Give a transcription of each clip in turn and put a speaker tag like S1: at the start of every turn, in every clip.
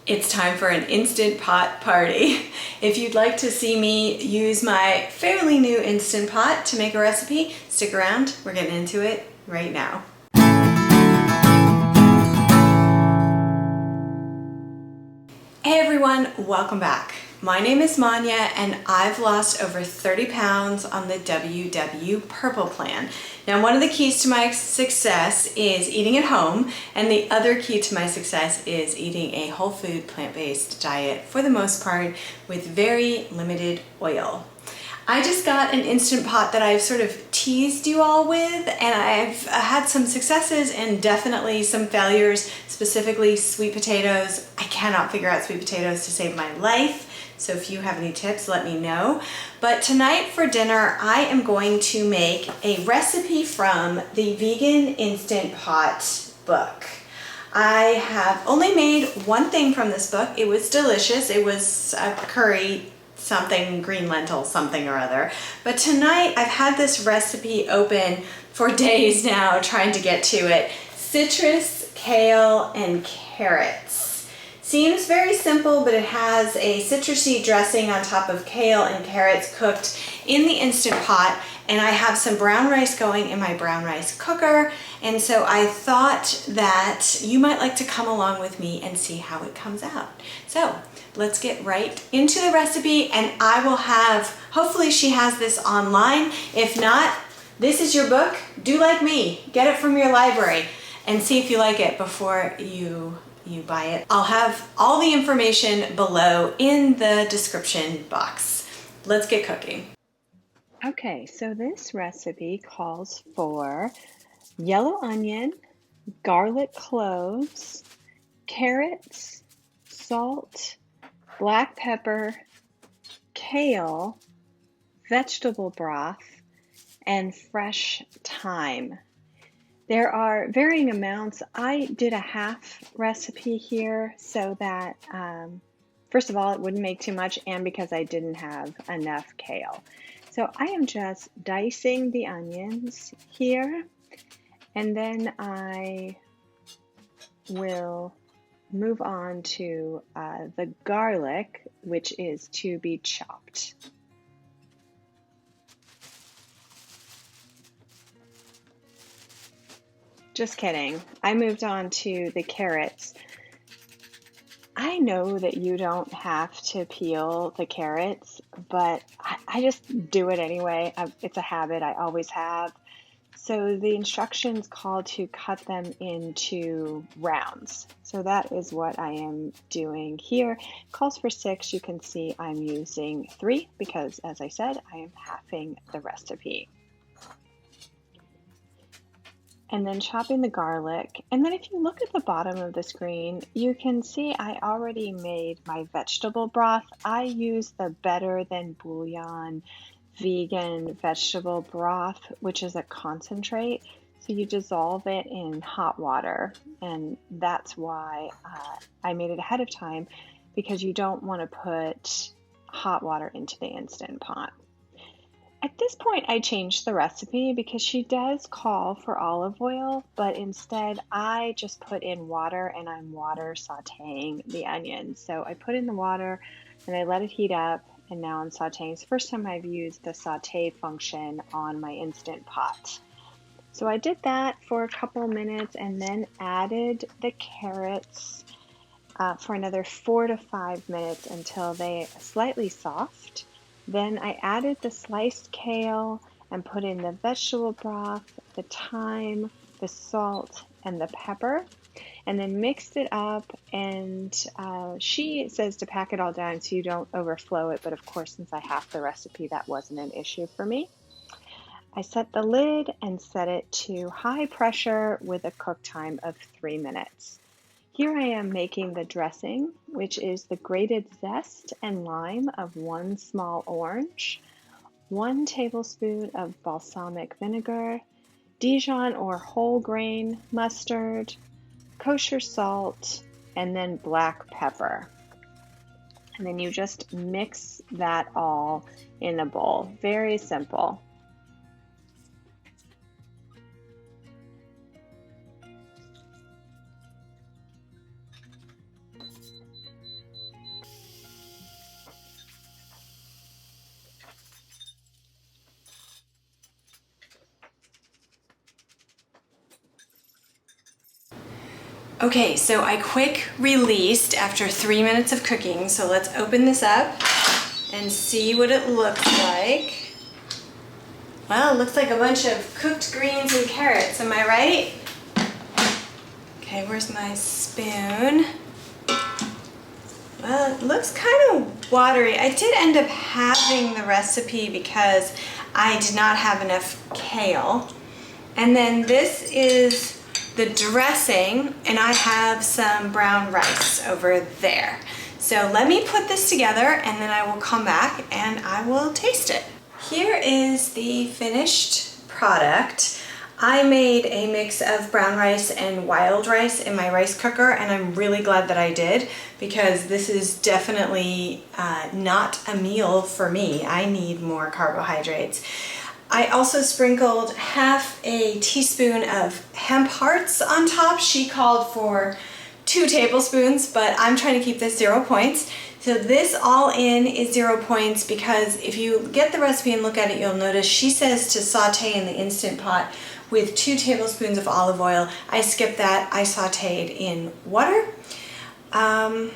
S1: It's time for an Instant Pot party. If you'd like to see me use my fairly new Instant Pot to make a recipe, stick around. We're getting into it right now. Hey everyone, welcome back. My name is Manya and I've lost over 30 pounds on the WW Purple Plan. Now, one of the keys to my success is eating at home, and the other key to my success is eating a whole food plant-based diet for the most part with very limited oil. I just got an Instant Pot that I've sort of teased you all with, and I've had some successes and definitely some failures, specifically sweet potatoes. I cannot figure out sweet potatoes to save my life, so if you have any tips, let me know. But tonight for dinner, I am going to make a recipe from the Vegan Instant Pot book. I have only made one thing from this book. It was delicious. It was a curry something, green lentil something or other. But tonight I've had this recipe open for days now trying to get to it. Citrus, kale, and carrots. Seems very simple, but it has a citrusy dressing on top of kale and carrots cooked in the Instant Pot, and I have some brown rice going in my brown rice cooker, and so I thought that you might like to come along with me and see how it comes out. So let's get right into the recipe, and I will have, hopefully she has this online. If not, this is your book. Do like me, get it from your library and see if you like it before you buy it. I'll have all the information below in the description box. Let's get cooking.
S2: Okay, so this recipe calls for yellow onion, garlic cloves, carrots, salt, black pepper, kale, vegetable broth, and fresh thyme. There are varying amounts. I did a half recipe here so that, first of all, it wouldn't make too much, and because I didn't have enough kale. So I am just dicing the onions here, and then I will move on to the garlic, which is to be chopped. Just kidding. I moved on to the carrots. I know that you don't have to peel the carrots, but I just do it anyway. It's a habit I always have. So the instructions call to cut them into rounds. So that is what I am doing here. It calls for 6. You can see I'm using 3 because, as I said, I am halving the recipe. And then chopping the garlic. And then if you look at the bottom of the screen, you can see I already made my vegetable broth. I use the Better Than Bouillon vegan vegetable broth, which is a concentrate. So you dissolve it in hot water. And that's why I made it ahead of time, because you don't want to put hot water into the Instant Pot. At this point, I changed the recipe because she does call for olive oil, but instead I just put in water, and I'm water sauteing the onions. So I put in the water and I let it heat up, and now I'm sauteing. It's the first time I've used the saute function on my Instant Pot. So I did that for a couple minutes and then added the carrots for another 4 to 5 minutes until they are slightly soft. Then I added the sliced kale and put in the vegetable broth, the thyme, the salt, and the pepper, and then mixed it up. And she says to pack it all down so you don't overflow it, but of course, since I halved the recipe, that wasn't an issue for me. I set the lid and set it to high pressure with a cook time of 3 minutes. Here I am making the dressing, which is the grated zest and lime of 1 small orange, 1 tablespoon of balsamic vinegar, Dijon or whole grain mustard, kosher salt, and then black pepper. And then you just mix that all in a bowl. Very simple.
S1: Okay, so I quick released after 3 minutes of cooking, so let's open this up and see what it looks like. Well, it looks like a bunch of cooked greens and carrots, am I right? Okay, where's my spoon? Well, it looks kind of watery. I did end up having the recipe because I did not have enough kale. And then this is the dressing, and I have some brown rice over there. So let me put this together and then I will come back and I will taste it. Here is the finished product. I made a mix of brown rice and wild rice in my rice cooker, and I'm really glad that I did because this is definitely not a meal for me. I need more carbohydrates. I also sprinkled half a teaspoon of hemp hearts on top. She called for 2 tablespoons, but I'm trying to keep this 0 points. So this all in is 0 points because if you get the recipe and look at it, you'll notice she says to saute in the Instant Pot with 2 tablespoons of olive oil. I skipped that. I sauteed in water. I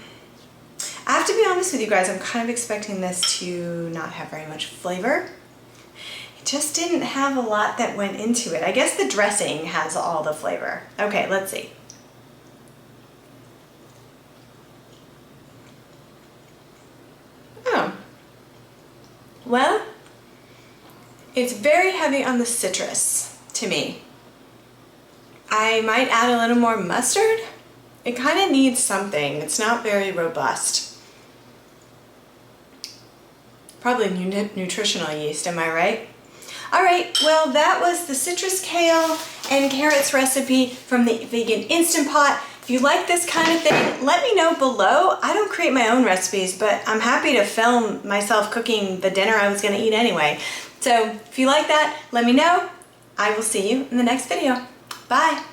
S1: have to be honest with you guys, I'm kind of expecting this to not have very much flavor. It just didn't have a lot that went into it. I guess the dressing has all the flavor. Okay, let's see. Oh. Well, it's very heavy on the citrus to me. I might add a little more mustard. It kind of needs something. It's not very robust. Probably nutritional yeast, am I right? All right, well, that was the citrus kale and carrots recipe from the Vegan Instant Pot. If you like this kind of thing, let me know below. I don't create my own recipes, but I'm happy to film myself cooking the dinner I was gonna eat anyway. So if you like that, let me know. I will see you in the next video. Bye.